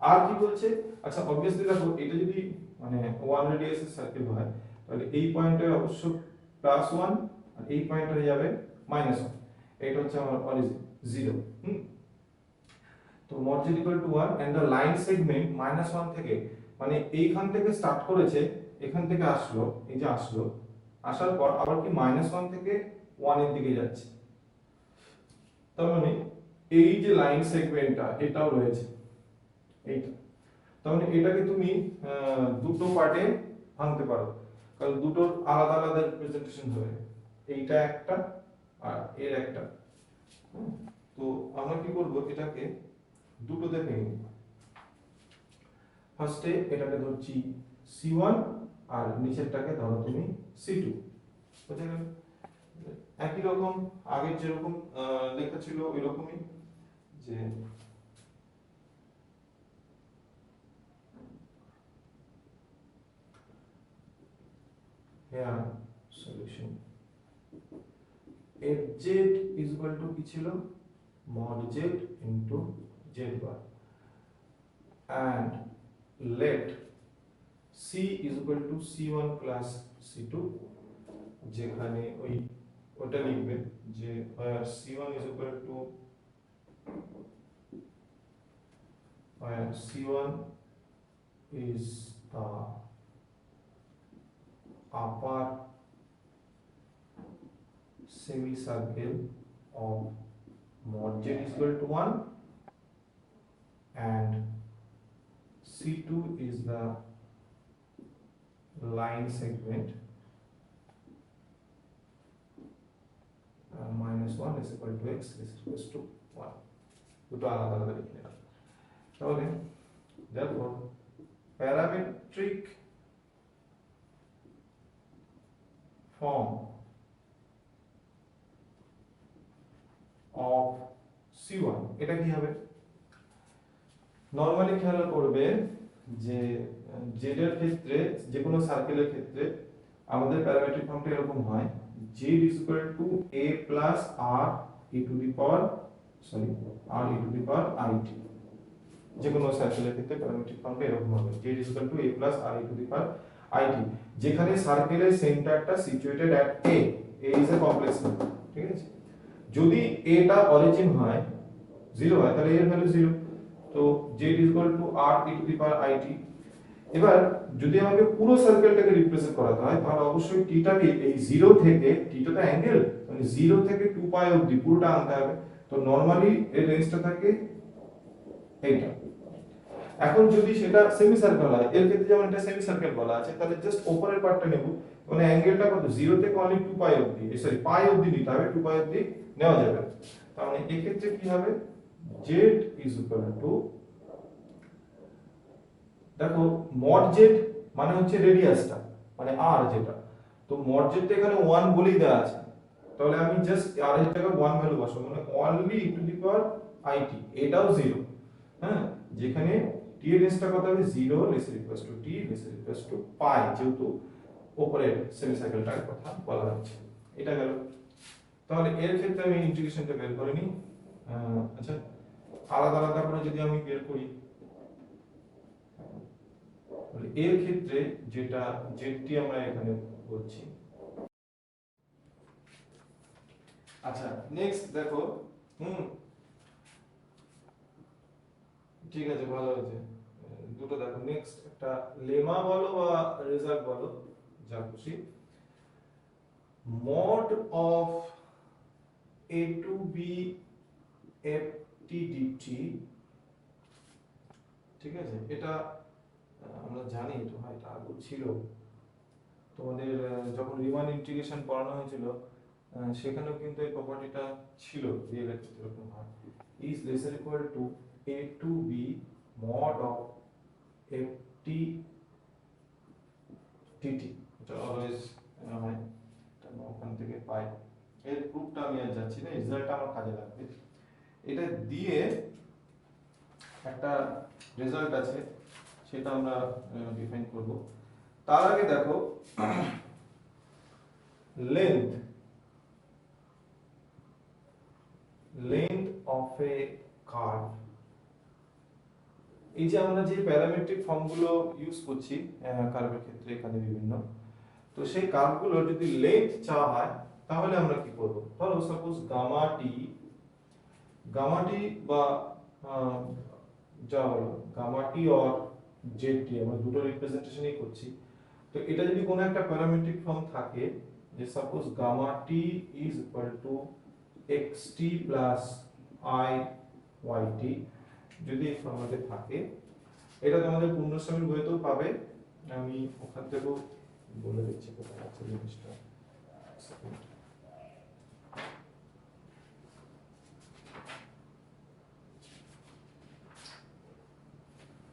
আর কি বলছে, আচ্ছা অবভিয়াসলি দেখো এটা যদি মানে 1 রেডিয়াসের সার্কেল হয় তাহলে এই পয়েন্টে অবশ্য +1 আর এই পয়েন্ট হয়ে যাবে -1, এটা হচ্ছে আমার অরিজিন 0। তো mod z equal to 1 and the line segment -1 থেকে, মানে এইখান থেকে স্টার্ট করেছে, এখান থেকে আসলো, এই যে আসলো, আসার পর আবার কি -1 থেকে 1 এর দিকে যাচ্ছে, তার মানে এই যে লাইন সেগমেন্টটা এটাও রয়েছে এইটা, তার মানে এটাকে তুমি দুটো পার্টে ভাঙতে পারো, কারণ দুটোর আলাদা আলাদা রিপ্রেজেন্টেশন হবে, এইটা একটা আর এর একটা। তো আমরা কি করব, এটাকে দুটোতে ভেঙে, ফার্স্টে এটাকে ধরছি C1 আর নিচেরটাকে ধরো তুমি C2, বুঝে গেল? একই রকম আগের যেরকম লেখা ছিল ওই রকমই, যে here solution fz is equal to কি ছিল, mod z into z bar and let c is equal to c1 plus c2, যেখানে ওই ওটা লিখবে যে where c1 is equal to where C1 is the upper semicircle of mod z is equal to 1 and C2 is the line segment minus 1 is equal to x is equal to 1 দুটো আলাদা আলাদা লিখে নিলাম তাহলে therefore parametric form of C1 এটা কি হবে normally খেয়াল করবে যে z এর ক্ষেত্রে যে কোনো সার্কেলের ক্ষেত্রে আমাদের প্যারামেট্রিক ফর্মটা এরকম হয় z is equal to a plus r e to the power r e to the power it যে কোনো সার্কেলের ক্ষেত্রে প্যারামেট্রিক ফর্মটা এরকম হবে z is equal to a plus r e to the power it যেখানে সার্কেলের সেন্টারটা situated at a is a complex number ঠিক আছে যদি a টা অরিজিন হয় 0 হয় তাহলে a এর ভ্যালু 0 তো z is equal to r e to the power it এবার যদি আমাকে পুরো সার্কেলটাকে রিপ্রেজেন্ট করাতে হয় তাহলে অবশ্যই t টাকে এই 0 থেকে t টা তো অ্যাঙ্গেল মানে 0 থেকে 2 পাই অবধি পুরোটা আনতে হবে তো নরমালি এর রেঞ্জটা থাকে এইটা এখন যদি সেটা সেমি সার্কেল হয় এর ক্ষেত্রে যেমন এটা সেমি সার্কেল বলা আছে তাহলে জাস্ট উপরের পার্টটা নেব মানে অ্যাঙ্গেলটা কত 0 থেকে অনলি 2 পাই অবধি পাই অবধি নিতে হবে 2 পাই অবধি নেওয়া যাবে তার মানে এই ক্ষেত্রে কি হবে z is equal to দেখো mod z মানে হচ্ছে রেডিয়াসটা মানে r যেটা তো mod z টা এখানে 1 বলেই দেওয়া আছে তাহলে আমি জাস্ট r এর জায়গায় 1 ভ্যালু বসাবো মানে only e to the power it এটাও 0 হ্যাঁ যেখানে t এর রেঞ্জটা কত হবে 0 less or equals to t less or equals to pi যেহেতু উপরের সেমি সার্কেলটার কথা বলা হচ্ছে এটা গেল তাহলে এর ক্ষেত্রে আমি ইন্টিগ্রেশনটা বের করে নিই আচ্ছা আলাদা আলাদা করে যদি আমি বের করি তাহলে এর ক্ষেত্রে যেটা জেডটি আমরা এখানে বলছি আচ্ছা নেক্সট দেখো ঠিক আছে ভালো হয়েছে দুটো দেখো নেক্সট একটা লেমা বলো বা রেজাল্ট বলো যা খুশি mod of a to b ft dt ঠিক আছে এটা আমরা জানি তো হয় এটা আগে ছিল তোমাদের যখন রিমান ইন্টিগ্রেশন পড়ানো হয়েছিল সেখানেও কিন্তু এই প্রপার্টিটা ছিল রিয়েল ক্ষেত্রে এরকম হয় is less or equal to a to b mod of ft dt এটা অলওয়েজ হয় এটা ওখান থেকে পাই এর প্রুফটা আমি আর যাচ্ছি না রেজাল্টটা আমার কাজে লাগবে এটা দিয়ে একটা রেজাল্ট আছে সেটা আমরা ডিফাইন করব তার আগে দেখো লেন্থ অফ এ কার্ভ এই যে আমরা যে প্যারামেট্রিক ফর্মগুলো ইউজ করছি কার্ভের ক্ষেত্রে এখানে বিভিন্ন তো সেই কার্ভগুলোর যদি লেন্থ চাওয়া হয় তাহলে আমরা কি করব ধরো সাপোজ গামা টি বা যা হলো gamma T or Z T আমরা দুটো রিপ্রেজেন্টেশনই করছি তো এটা যদি কোনো একটা প্যারামেট্রিক ফর্ম থাকে যে suppose gamma T is equal to xt plus i yt যদি এই ফর্মে থাকে এটা তোমাদের পূর্ণশ্রেণীর বইতেও পাবে আমি ওখান থেকেও বলে দিচ্ছি কোথায় আছে জিনিসটা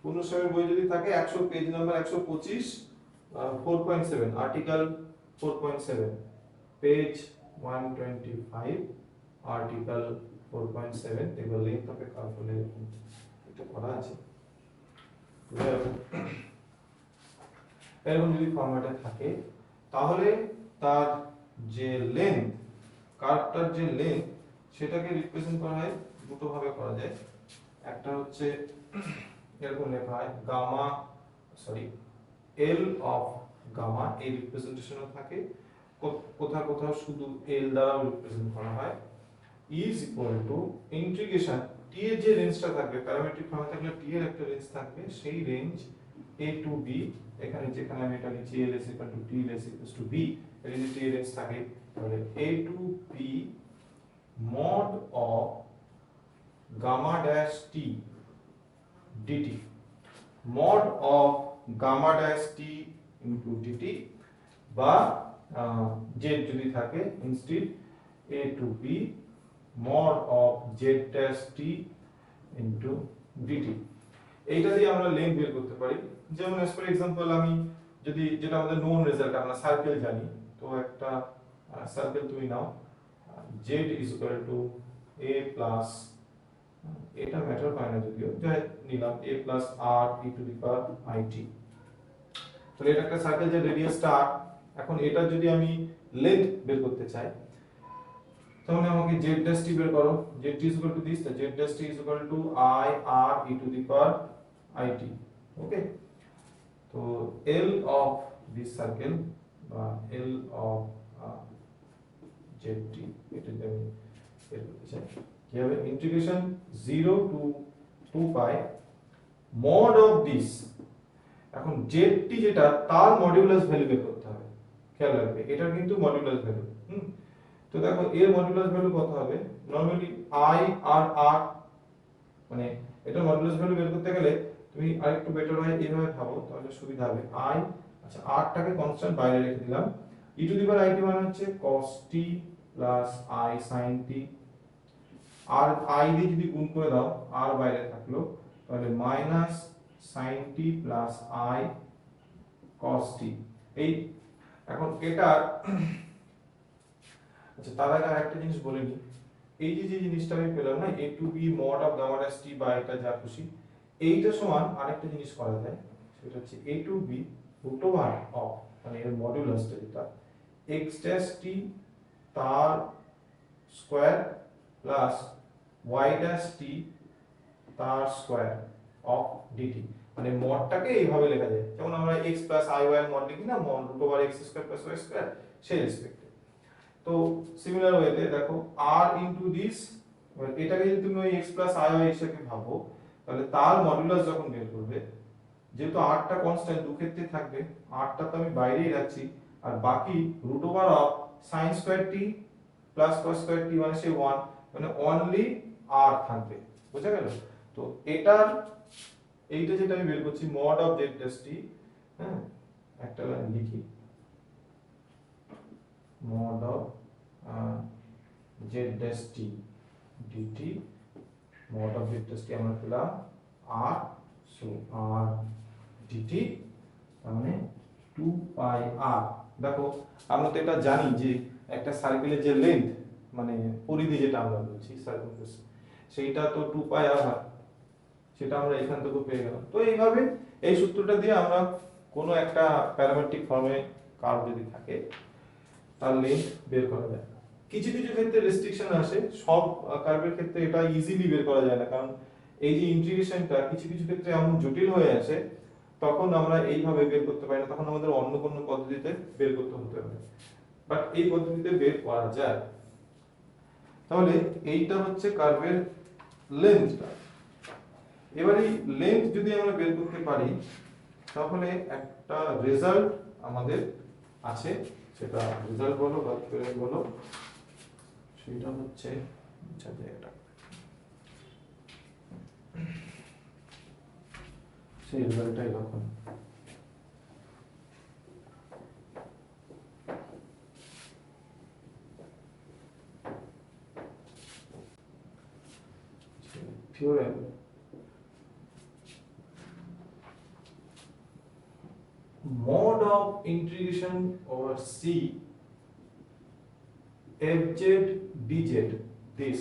পূর্ণশ্রেণীর বই যদি থাকে 100 page number 125 4.7 article 4.7 page 125 article 4.7 দেখো লেন্থ অফ এ কার্ভ বলে এটা করা আছে এরকম যদি ফরম্যাটে থাকে তাহলে তার যে লেন্থ কার্ভটার যে লেন্থ সেটাকে রিপ্রেজেন্ট করা হয় দুটো ভাবে করা যায় একটা হচ্ছে এরকম লেখা হয় এল অফ গামা এই রিপ্রেজেন্টেশনও থাকে কোথাও কোথাও শুধু এল দ্বারা রিপ্রেজেন্ট করা হয় is equal two integration t টি এর যে রেঞ্জটা থাকবে প্যারামেট্রিক ফর্মে থাকলে টি এর একটা রেঞ্জ থাকবে, সেই রেঞ্জ a টু b, এখানে যেখানে আমি এটা লিখছি l is equal to t, l is equal to b, এর যদি টি এর রেঞ্জ থাকে তাহলে a to b mod of gamma dash t dt, mod of gamma dash t into dt, বা z যদি থাকে instead a to b mod of z dash t into dt। এইটা দিয়ে আমরা লেন্থ বের করতে পারি। যেমন as for example আমি যদি, যেটা আমাদের নোন রেজাল্ট, আমরা সার্কেল জানি, তো একটা সার্কেল তুমি নাও z is equal to a plus, এটা ম্যাটার করে না যদিও, যাই নিলাম a plus r e to the power it। তাহলে এটা একটা সার্কেল যে রেডিয়াসটা r। এখন এটা যদি আমি লেন্থ বের করতে চাই তাহলে আমাকে z dash t বের করো, z t is equal to this, the z dash t is equal to I r e to the power it। ওকে, তো L of this circle বা L of z t, এটা যদি আমি বের করতে চাই কি হবে, integration 0 to 2 pi mod of this। এখন z t যেটা, তার মডিউলাস ভ্যালু বের করতে হবে, খেয়াল রাখবে এটা কিন্তু মডিউলাস ভ্যালু। তো দেখো এর মডিউলাস ভ্যালু কত হবে, নরমালি i আর r, মানে এটা মডিউলাস ভ্যালু বের করতে গেলে তুমি আরেকটু বেটার হয় এইভাবে ভাবো, তাহলে সুবিধা হবে। i, আচ্ছা r টাকে কনস্ট্যান্ট বাইরে রেখে দিলাম, e to the power it মানে হচ্ছে cos t plus i sin t, আর i দিয়ে যদি গুণ করে দাও r বাইরে থাকলো, তাহলে minus sin t plus i cos t। এই এখন এটা, আচ্ছা তার আগে আরেকটা জিনিস বলে নিই, এই যে জিনিসটা আমি পেলাম না a to b mod of gamma dash t বা এটা যা খুশি, এইটা সমান আরেকটা জিনিস করা যায়, সেটা হচ্ছে a to b root over of, মানে এর মডুলাসটা যেটা x dash t তার square plus y dash t তার স্কয়ার অফ dt। মানে মডটাকে এইভাবে লেখা যায়, যেমন আমরা x প্লাস iy এর মড লিখি না, mod root over x square plus y square, সেই রেসপেক্টে। তো সিমিলার ওয়েতে দেখো r ইনটু দিস, এটাকে যদি তুমি ওই x প্লাস iy হিসেবে ভাবো, তাহলে তার মডুলাস যখন বের করবে, যেহেতু r টা কনস্ট্যান্ট দু ক্ষেত্রে থাকবে, r টা তো আমি বাইরেই রাখছি, আর বাকি root over of sin square t plus cos square t মানে সেই 1, মানে অনলি r থাকবে, বুঝা গেল? তো এটার, এইটা যেটা আমি বের করছি mod of z dash t, হ্যাঁ একটা লাইন লিখি, mod of z dash t dt, mod of z dash t আমরা পেলাম r, so r dt, মানে 2 pi r। দেখো আমরা তো এটা জানি যে একটা সার্কেলের যে লেন্থ, মানে পরিধি যেটা আমরা বলছি সার্কামফারেন্স, সেইটা তো 2 pi r হয়, সেটা আমরা এখান থেকে পেয়ে গেলাম। তো এইভাবে এই সূত্রটা দিয়ে আমরা কোনো একটা প্যারামেট্রিক ফর্মে কার্ভ যদি থাকে তার লেন্থ বের করা যায়। কিছু কিছু ক্ষেত্রে রেস্ট্রিকশন আসে, সব কার্ভের ক্ষেত্রে এটা ইজিলি বের করা যায় না, কারণ এই যে ইন্টিগ্রেশনটা কিছু কিছু ক্ষেত্রে এমন জটিল হয়ে আসে, তখন আমরা এইভাবে বের করতে পারি না, তখন আমাদের অন্য কোনো পদ্ধতিতে বের করতে হতে পারে, বাট এই পদ্ধতিতে বের করা যায়। তাহলে এইটা হচ্ছে কার্ভের লেন্থটা। এবারে লেন্থ যদি আমরা বের করতে পারি, তাহলে একটা রেজাল্ট আমাদের আছে, সেটা রেজাল্ট বলো বা থিওরেম বলো, সেটা হচ্ছে জায়গাটা, সেই রেজাল্টটা এরকম। Theorem mod of integration over c fz dz, this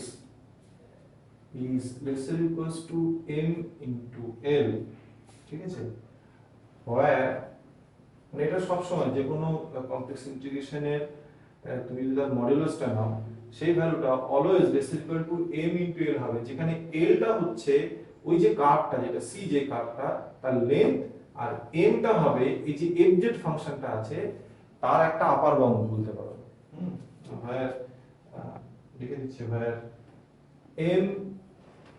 is less or equals to m into l, ঠিক আছে? where, মানে এটা সব সময় যে কোনো কমপ্লেক্স ইন্টিগ্রেশনের তুমি যদি তার মডুলাসটা নাও, সেই ভ্যালুটা always less or equal to m into l হবে, যেখানে l টা হচ্ছে ওই যে কার্ভটা, যেটা c যে কার্ভটা তার লেন্থ, আর m টা হবে এই যে fz ফাংশনটা আছে তার একটা আপার বাউন্ড বলতে পারো। ভাই লিখে দিচ্ছি, ভাই m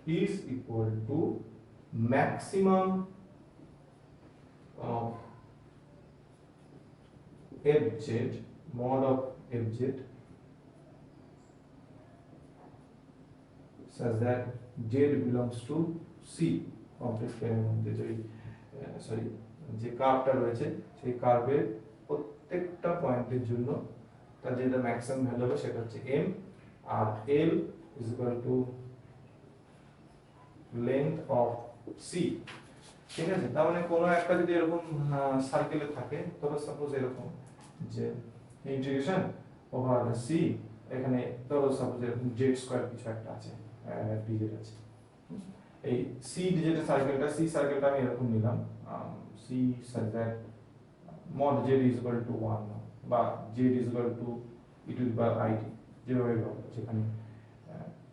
is equal to maximum of fz, mod of fz, such that z belongs to c complex প্লেনের মধ্যে যে কার্ভটা রয়েছে সেই কার্ভের প্রত্যেকটা পয়েন্টের জন্য তার যেটা ম্যাক্সিমাম ভ্যালু হবে সেটা হচ্ছে m, R l is equal to length of c। ঠিক আছে, তার মানে কোনো একটা যদি এরকম সার্কেলে থাকে, ধরো সাপোজ এরকম যে ইন্টিগ্রেশন ওভার c, এখানে ধরো সাপোজ এরকম z স্কয়ার কিছু একটা আছে, dz আছে, এই c ডিজিটের সার্কেলটা, c সার্কেলটা আমি এরকম নিলাম, c such that mod z is equal to 1 বা z is equal to e to the power it, যেভাবে বলবো, যেখানে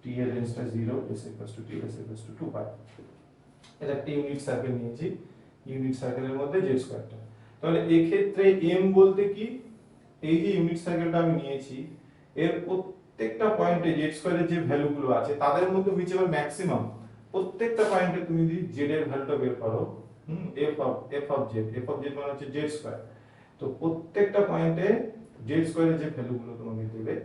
t এর রেঞ্জটা 0, s equals to t, s equals to 2 পাই। এটা একটা ইউনিট সার্কেল নিয়েছি, ইউনিট সার্কেলের মধ্যে z স্কয়ারটা। তাহলে এই ক্ষেত্রে m বলতে কি, এই যে ইউনিট সার্কেলটা আমি নিয়েছি এর প্রত্যেকটা পয়েন্টে z স্কয়ারের যে ভ্যালুগুলো আছে তাদের মধ্যে হুইচেভার ম্যাক্সিমাম, প্রত্যেকটা পয়েন্টে তুমি যদি z এর ভ্যালুটা বের করো, f of z মানে হচ্ছে z স্কয়ার, তো প্রত্যেকটা পয়েন্টে z স্কয়ারের যে ভ্যালুগুলো তোমাকে দেবে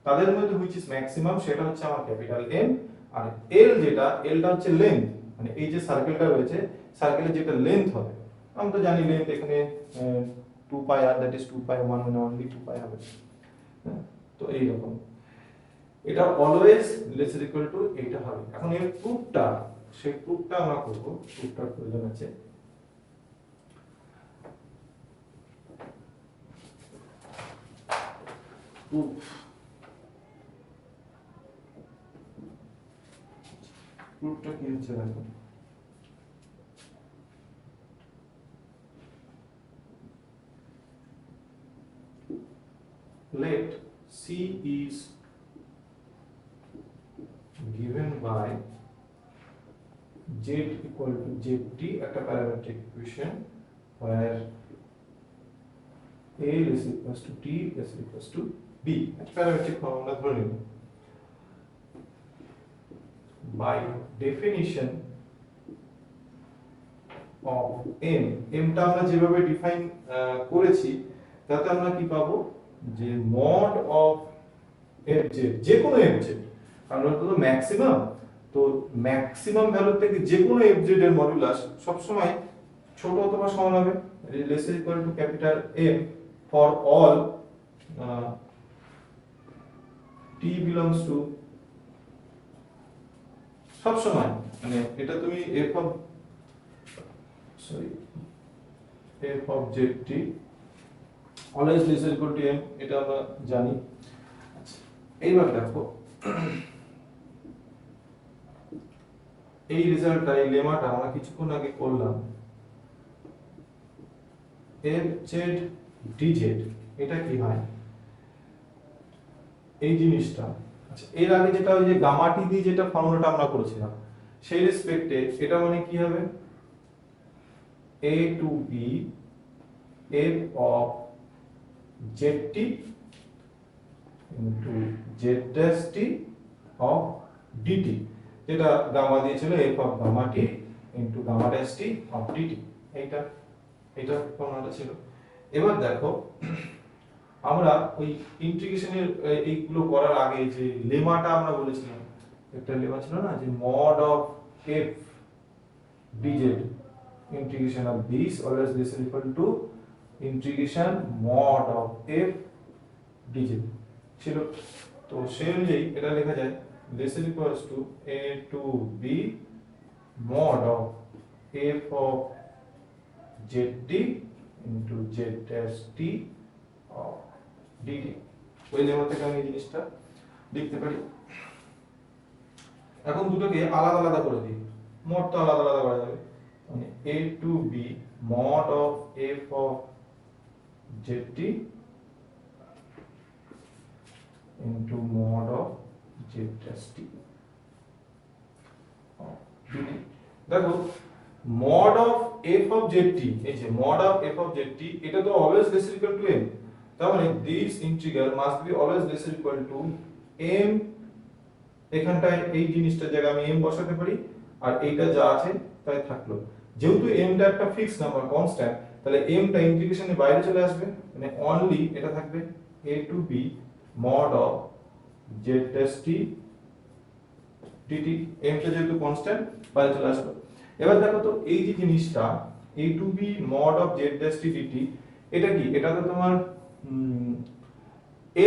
তাদের মধ্যে হুইচ ইজ ম্যাক্সিমাম সেটা হচ্ছে আমার ক্যাপিটাল M, আর L যেটা, Lটা হচ্ছে লেন্থ, মানে এই যে সার্কেলটা রয়েছে সার্কেলের যেটা লেন্থ হবে, আমরা তো জানি লেন্থ এখানে 2 পাই আর দ্যাট ইজ 2 পাই 1 মানে অনলি 2 পাই হবে। তো এই রকম এটা অলওয়েজ লেস ইকুয়াল টু এইটা হবে। এখন এর প্রুফটা, সেই প্রুফটা আমরা করব, প্রুফটার প্রয়োজন আছে। প্রুফটা কি হচ্ছে দেখো, let C is given by z equal to zt, একটা parametric equation where a is equals to t, s equals to b, একটা প্যারামেট্রিক ফর্মুলা ধরে নিব। by definition of m, m টা আমরা যেভাবে ডিফাইন করেছি তাতে আমরা কি পাবো, যে mod of fz, যে কোনো fz, আমরা তো ম্যাক্সিমাম, তো ম্যাক্সিমাম ভ্যালু থেকে যে কোনো fz এর মডুলাস সব সময় ছোট অথবা সমান হবে, less equal two capital M for all t belongs to, সব সময় মানে এটা তুমি f of zt always less equal to m, এটা আমরা জানি। আচ্ছা, এইবার দেখো এই রেজাল্টটা, এই লেমাটা আমরা কিছুক্ষণ আগে করলাম, fz dz, এটা কি হয় এই জিনিসটা। আচ্ছা, এর আগে যেটা ওই যে গামা টি দিয়ে যেটা ফর্মুলাটা আমরা করেছিলাম সেই রেসপেক্টে এটা মানে কি হবে, a to b f of zt into z dash t of dt, যেটা গামা দিয়েছিল f of gamma t into gamma dash t of dt, এইটা ফর্মুলাটা ছিল। এবার দেখো আমরা ওই ইন্টিগ্রেশনের এইগুলো করার আগে যে লেমাটা আমরা বলেছিলাম, একটা লেমা ছিল না, যে mod of f dz integration of this always this is equal to integration mod of f dz ছিল। তো সেই অনুযায়ী এটা লেখা যায় this is equals to a to b mod of f of zt into z dash t of dt, ওই lemma থেকে আমি এই জিনিসটা লিখতে পারি। এখন দুটোকে আলাদা আলাদা করে দিই, মোড তো আলাদা আলাদা করা যাবে, মানে a to b mod of f of zt into mod of z dash t of dt। দেখো mod of f of zt, এই যে mod of f of zt, এটা তো always less equal to m, তার মানে this integral must be always less equal to m এখানটায় এই জিনিসটার জায়গায় আমি m বসাতে পারি, আর এইটা যা আছে তাই থাকলো। যেহেতু m টা একটা ফিক্স নাম্বার কনস্ট্যান্ট, তাহলে m টা ইন্টিগ্রেশনের বাইরে চলে আসবে, মানে অনলি এটা থাকবে a to b mod of z dash t dt। m টা যেহেতু কনস্ট্যান্ট বাইরে চলে আসবে। এবার দেখো তো এই যে জিনিসটা a to b mod of z dash t dt, এটা কি? এটা তো তোমার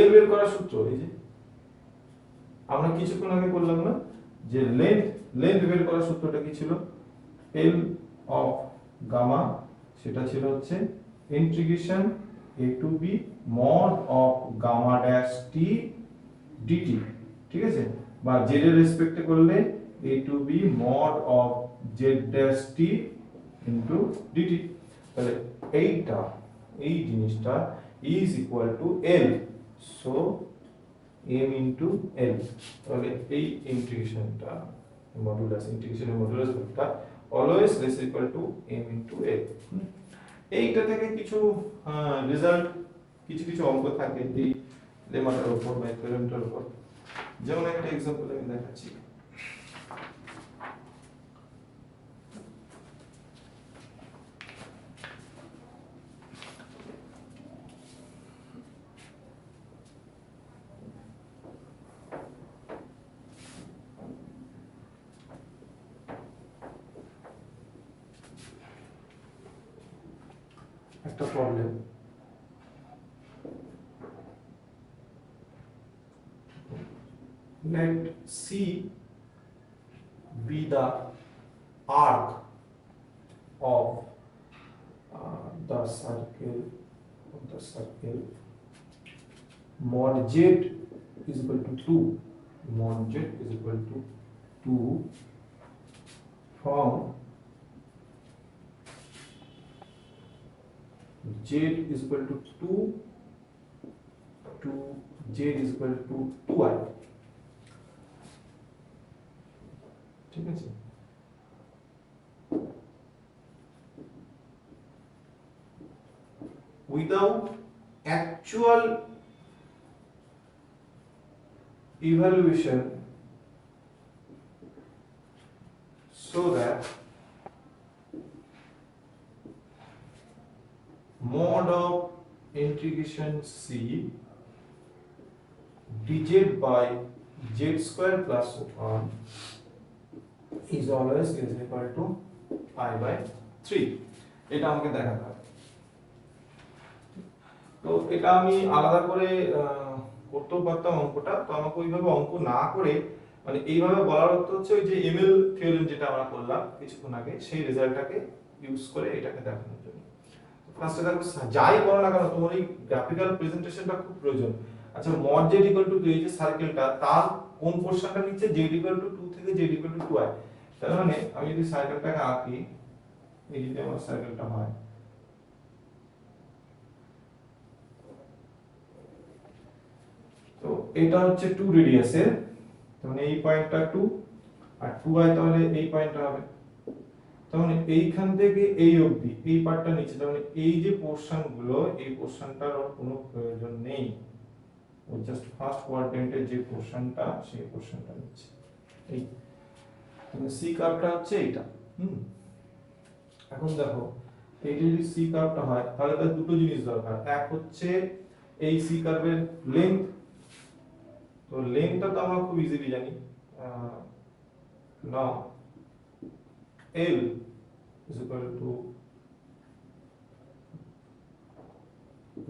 l বের করার সূত্র। এই যে আমরা কিছুক্ষণ আগে করলাম না যে লেন্থ বের করার সূত্রটা কি ছিল? l অফ গামা, সেটা ছিল হচ্ছে integration a to b mod of gamma dash t dt, ঠিক আছে? বা z এর রেসপেক্টে করলে a to b mod of z dash t into dt। তাহলে এইটা, এই জিনিসটা is equal to l, so m into l। তাহলে এই ইন্টিগ্রেশনটা ইন্টিগ্রেশনের মডুলাসটা always less equal to m into l। এইটা থেকে কিছু রেজাল্ট, কিছু কিছু অঙ্ক থাকে এই লেমাটার উপর বা ইকুইভ্যালেন্টের উপর। যেমন একটা एग्जांपल আমি দেখাচ্ছি। একটা problem, let C be the arc of the circle mod z is equal to 2, mod z is equal to 2 from z is equal to 2 to z is equal to 2i, ঠিক আছে? Without actual evaluation, so that mod of integration c dz by z square plus 1 is always is equal to I by 3। এটা আমাকে দেখাতে হবে। তো এটা আমি আলাদা করে করতেও পারতাম অঙ্কটা, তো আমাকে ওইভাবে অঙ্ক না করে, মানে এইভাবে বলার অর্থ হচ্ছে ওই যে এমএল থিওরেম যেটা আমরা করলাম কিছুক্ষণ আগে, সেই রেজাল্টটাকে ইউজ করে এটাকে দেখানোর জন্য। ফার্স্টে দেখো, যাই করো না কেন তোমার এই গ্রাফিক্যাল প্রেজেন্টেশনটা খুব প্রয়োজন। আচ্ছা, mod z ইকুয়াল টু 2, এই যে সার্কেলটা, তার কোন পোরশনটা নিচ্ছে? z ইকুয়াল টু 2 থেকে z ইকুয়াল টু 2i। তার মানে আমি যদি সার্কেলটাকে আঁকি, এই যদি আমার সার্কেলটা হয়, তো এটা হচ্ছে 2 রেডিয়াসের, মানে এই পয়েন্টটা 2 আর 2i, তাহলে এই পয়েন্টটা হবে। তার মানে এইখান থেকে এই অবধি এই পার্টটা নিচে, তার মানে এই যে পোরশন গুলো, এই পোরশনটার আর কোনো প্রয়োজন নেই, ও জাস্ট ফার্স্ট কোয়াড্রেন্টের যে পোরশনটা, সেই পোরশনটা নিচ্ছে। এই মানে সি কার্ভটা হচ্ছে এইটা। এখন দেখো, এইটা যদি সি কার্ভটা হয়, তাহলে তার দুটো জিনিস দরকার। এক হচ্ছে এই সি কার্ভের লেন্থ, তো লেন্থটা তো আমরা খুব ইজিলি জানি, নাও L is equal to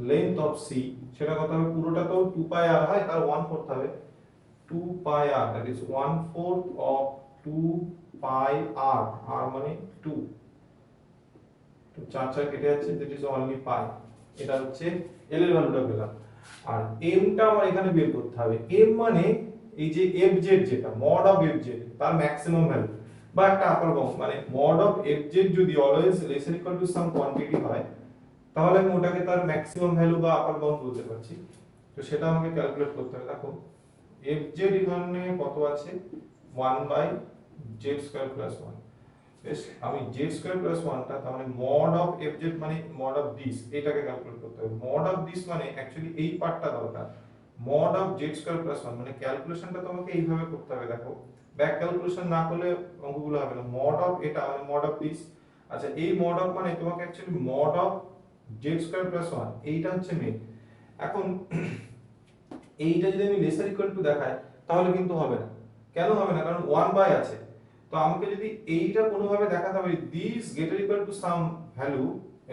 length of C, সেটা কত হবে? পুরোটা তো 2 pi r হয়, তার 1/4 হবে 2 pi r, that is 1/4 of 2 pi r, r মানে 2, তো 4 4 কেটে যাচ্ছে, that is only pi। এটা হচ্ছে L এর ভ্যালুটা পেলাম। আর m টা আমার এখানে বের করতে হবে। m মানে এই যে fz, যেটা mod of fz, তার ম্যাক্সিমাম ভ্যালু বা একটা আপার বাউন্ড, মানে mod of fz যদি always less or equal to some quantity হয়, তাহলে আমি ওটাকে তার ম্যাক্সিমাম ভ্যালু বা আপার বাউন্ড বলতে পারছি। তো সেটা আমাকে ক্যালকুলেট করতে হবে। দেখো fz এখানে কত আছে? 1 বাই z স্কয়ার প্লাস 1। বেশ, আমি z স্কয়ার প্লাস 1 টা, তার মানে mod of fz মানে mod of this, এটাকে ক্যালকুলেট করতে হবে। mod of this মানে অ্যাকচুয়ালি এই পার্টটা দরকার, mod of Z square plus 1 মানে ক্যালকুলেশনটা তোমাকে এইভাবে করতে হবে। দেখো ব্যাক ক্যালকুলেশন না করলে অঙ্কগুলো হবে না। মড অফ এটা মানে মড অফ দিস, আচ্ছা এই মড অফ মানে তোমাকে actually mod of Z square plus 1 এইটা হচ্ছে মেইন। এখন এইটা যদি আমি লেসার ইকুয়াল টু দেখাই তাহলে কিন্তু হবে না। কেন হবে না? কারণ 1 বাই আছে। তো আমাকে যদি এইটা কোনোভাবে দেখাতে হবে this greater equal to some value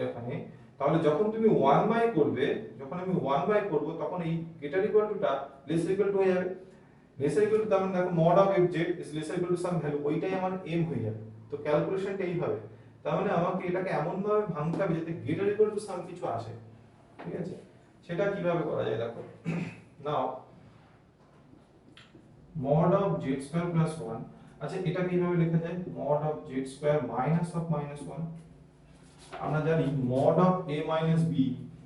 এখানে, তাহলে যখন তুমি 1 বাই করবে, যখন আমি 1 বাই করব তখন এই গ্রেটার ইকুয়াল টুটা লেসার ইকুয়াল টু হয়ে যাবে। লেসার ইকুয়াল টু তার মানে দেখো mod of fz is laser equal to some value, ওইটাই আমার m হয়ে যাবে। তো ক্যালকুলেশনটা এইভাবে, তার মানে আমাকে এটাকে এমন ভাবে ভাঙতে হবে যাতে গ্রেটার ইকুয়াল টু সাম কিছু আসে। ঠিক আছে, সেটা কিভাবে করা যায় দেখো। নাও mod of z square plus 1, আচ্ছা এটা কিভাবে লেখা যায়? mod of z square minus of minus 1, আমরা জানি mod of a minus b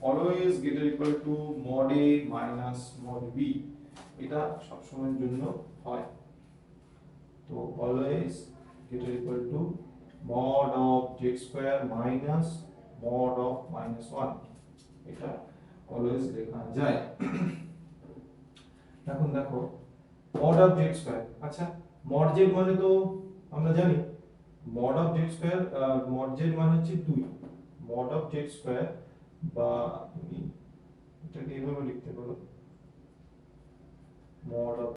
always greater equal to mod a minus mod b, এটা সব সময়ের জন্য হয়। তো always greater equal to mod of z square minus mod of minus 1, এটা always লেখা যায়। এখন দেখো mod of z square, আচ্ছা mod z মানে তো আমরা জানি mod of z square, mod z মানে হচ্ছে 2, mod of z square বা তুমি এটাকে এইভাবে লিখতে পারো mod of